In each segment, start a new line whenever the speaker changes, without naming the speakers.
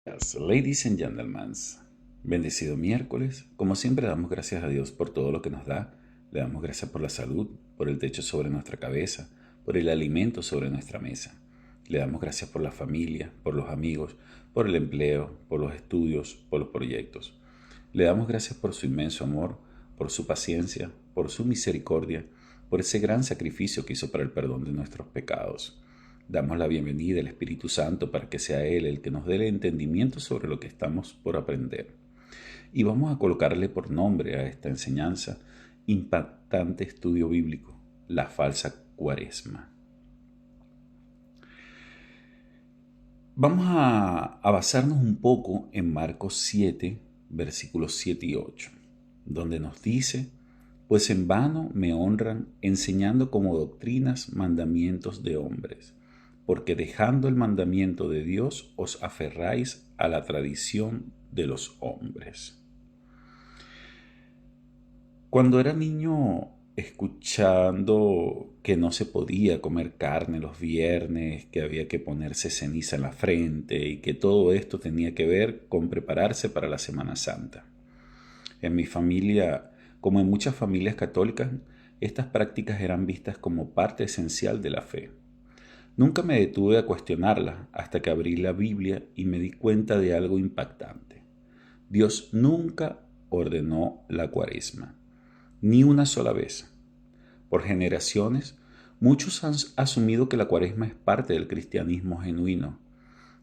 Ladies and gentlemen, bendecido miércoles. Como siempre damos gracias a Dios por todo lo que nos da. Le damos gracias por la salud, por el techo sobre nuestra cabeza, por el alimento sobre nuestra mesa. Le damos gracias por la familia, por los amigos, por el empleo, por los estudios, por los proyectos. Le damos gracias por su inmenso amor, por su paciencia, por su misericordia, por ese gran sacrificio que hizo para el perdón de nuestros pecados. Damos la bienvenida al Espíritu Santo para que sea Él el que nos dé el entendimiento sobre lo que estamos por aprender. Y vamos a colocarle por nombre a esta enseñanza impactante estudio bíblico, la falsa cuaresma. Vamos a basarnos un poco en Marcos 7, versículos 7 y 8, donde nos dice: pues en vano me honran enseñando como doctrinas mandamientos de hombres, porque dejando el mandamiento de Dios os aferráis a la tradición de los hombres. Cuando era niño, escuchando que no se podía comer carne los viernes, que había que ponerse ceniza en la frente y que todo esto tenía que ver con prepararse para la Semana Santa. En mi familia, como en muchas familias católicas, estas prácticas eran vistas como parte esencial de la fe. Nunca me detuve a cuestionarlas hasta que abrí la Biblia y me di cuenta de algo impactante. Dios nunca ordenó la cuaresma, ni una sola vez. Por generaciones, muchos han asumido que la cuaresma es parte del cristianismo genuino,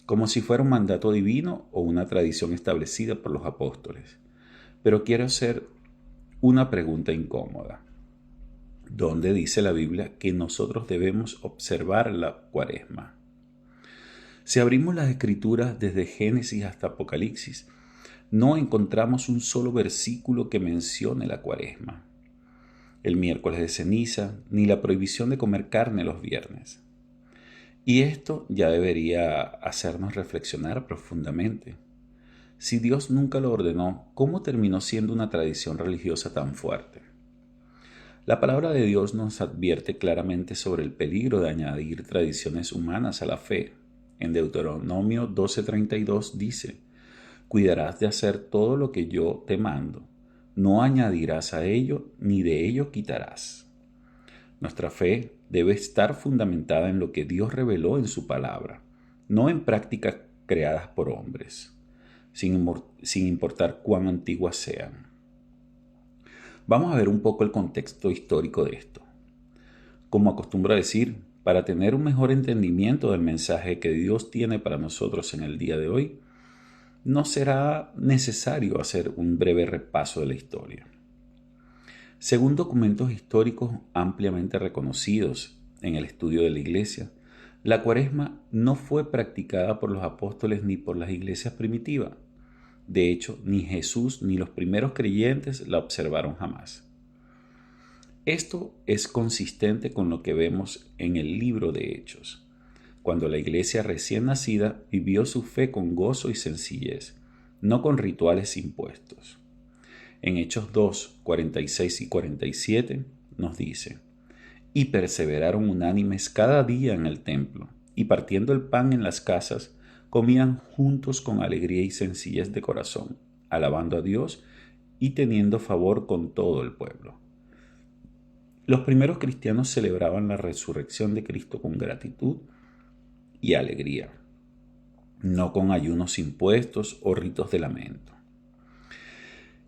como si fuera un mandato divino o una tradición establecida por los apóstoles. Pero quiero hacer una pregunta incómoda. ¿Dónde dice la Biblia que nosotros debemos observar la cuaresma? Si abrimos las escrituras desde Génesis hasta Apocalipsis, no encontramos un solo versículo que mencione la cuaresma, el miércoles de ceniza, ni la prohibición de comer carne los viernes. Y esto ya debería hacernos reflexionar profundamente. Si Dios nunca lo ordenó, ¿cómo terminó siendo una tradición religiosa tan fuerte? La palabra de Dios nos advierte claramente sobre el peligro de añadir tradiciones humanas a la fe. En Deuteronomio 12:32 dice: cuidarás de hacer todo lo que yo te mando, no añadirás a ello ni de ello quitarás. Nuestra fe debe estar fundamentada en lo que Dios reveló en su palabra, no en prácticas creadas por hombres, sin importar cuán antiguas sean. Vamos a ver un poco el contexto histórico de esto. Como acostumbro a decir, para tener un mejor entendimiento del mensaje que Dios tiene para nosotros en el día de hoy, no será necesario hacer un breve repaso de la historia. Según documentos históricos ampliamente reconocidos en el estudio de la Iglesia, la cuaresma no fue practicada por los apóstoles ni por las iglesias primitivas. De hecho, ni Jesús ni los primeros creyentes la observaron jamás. Esto es consistente con lo que vemos en el libro de Hechos, cuando la iglesia recién nacida vivió su fe con gozo y sencillez, no con rituales impuestos. En Hechos 2, 46 y 47 nos dice: y perseveraron unánimes cada día en el templo, y partiendo el pan en las casas, comían juntos con alegría y sencillez de corazón, alabando a Dios y teniendo favor con todo el pueblo. Los primeros cristianos celebraban la resurrección de Cristo con gratitud y alegría, no con ayunos impuestos o ritos de lamento.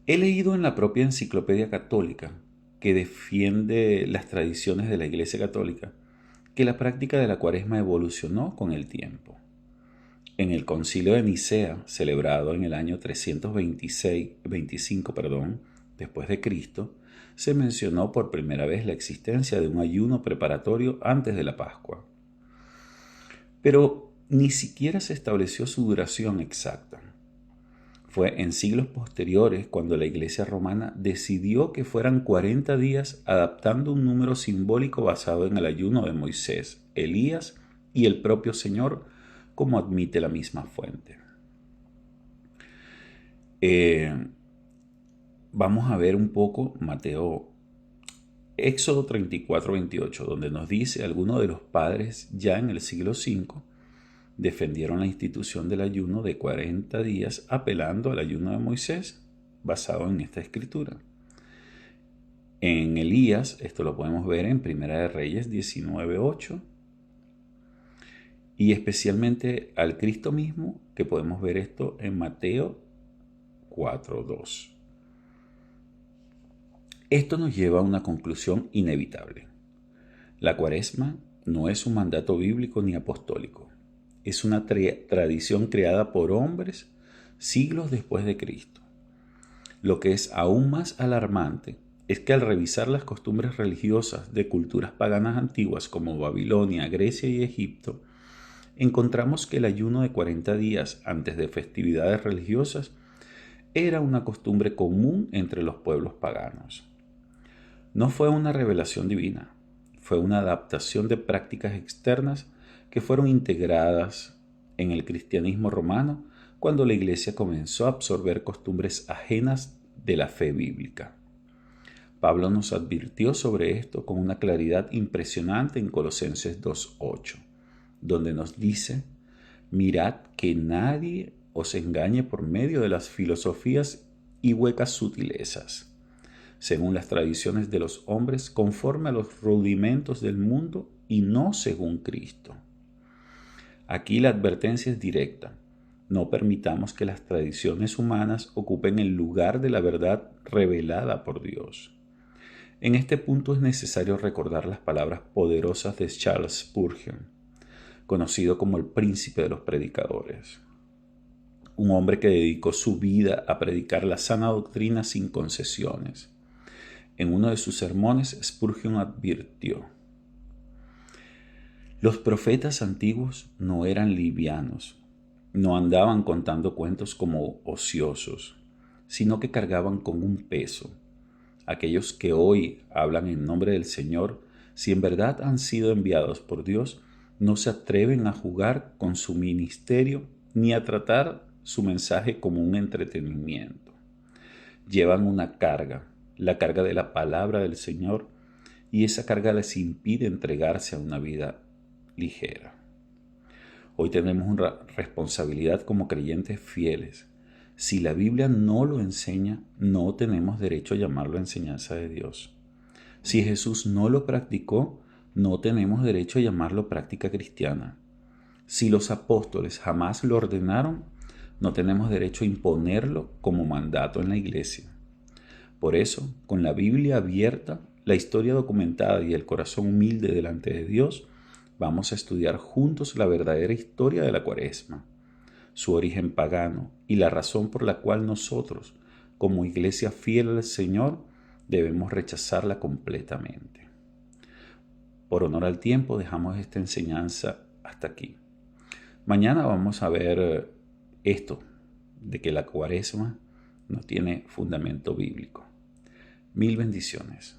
He leído en la propia Enciclopedia Católica, que defiende las tradiciones de la Iglesia Católica, que la práctica de la cuaresma evolucionó con el tiempo. En el Concilio de Nicea, celebrado en el año 325 después de Cristo, se mencionó por primera vez la existencia de un ayuno preparatorio antes de la Pascua. Pero ni siquiera se estableció su duración exacta. Fue en siglos posteriores cuando la Iglesia romana decidió que fueran 40 días, adaptando un número simbólico basado en el ayuno de Moisés, Elías y el propio Señor, como admite la misma fuente. Vamos a ver un poco Éxodo 34:28, donde nos dice: algunos de los padres ya en el siglo V defendieron la institución del ayuno de 40 días apelando al ayuno de Moisés basado en esta escritura. En Elías, esto lo podemos ver en Primera de Reyes 19:8, y especialmente al Cristo mismo, que podemos ver esto en Mateo 4:2. Esto nos lleva a una conclusión inevitable. La Cuaresma no es un mandato bíblico ni apostólico. Es una tradición creada por hombres siglos después de Cristo. Lo que es aún más alarmante es que al revisar las costumbres religiosas de culturas paganas antiguas como Babilonia, Grecia y Egipto, encontramos que el ayuno de 40 días antes de festividades religiosas era una costumbre común entre los pueblos paganos. No fue una revelación divina, fue una adaptación de prácticas externas que fueron integradas en el cristianismo romano cuando la Iglesia comenzó a absorber costumbres ajenas de la fe bíblica. Pablo nos advirtió sobre esto con una claridad impresionante en Colosenses 2:8, donde nos dice: mirad que nadie os engañe por medio de las filosofías y huecas sutilezas, según las tradiciones de los hombres, conforme a los rudimentos del mundo y no según Cristo. Aquí la advertencia es directa. No permitamos que las tradiciones humanas ocupen el lugar de la verdad revelada por Dios. En este punto es necesario recordar las palabras poderosas de Charles Spurgeon, conocido como el príncipe de los predicadores. Un hombre que dedicó su vida a predicar la sana doctrina sin concesiones. En uno de sus sermones, Spurgeon advirtió: los profetas antiguos no eran livianos, no andaban contando cuentos como ociosos, sino que cargaban con un peso. Aquellos que hoy hablan en nombre del Señor, si en verdad han sido enviados por Dios, no se atreven a jugar con su ministerio ni a tratar su mensaje como un entretenimiento. Llevan una carga, la carga de la palabra del Señor, y esa carga les impide entregarse a una vida ligera. Hoy tenemos una responsabilidad como creyentes fieles. Si la Biblia no lo enseña, no tenemos derecho a llamarlo enseñanza de Dios. Si Jesús no lo practicó, no tenemos derecho a llamarlo práctica cristiana. Si los apóstoles jamás lo ordenaron, no tenemos derecho a imponerlo como mandato en la iglesia. Por eso, con la Biblia abierta, la historia documentada y el corazón humilde delante de Dios, vamos a estudiar juntos la verdadera historia de la Cuaresma, su origen pagano y la razón por la cual nosotros, como iglesia fiel al Señor, debemos rechazarla completamente. Por honor al tiempo, dejamos esta enseñanza hasta aquí. Mañana vamos a ver esto, de que la Cuaresma no tiene fundamento bíblico. Mil bendiciones.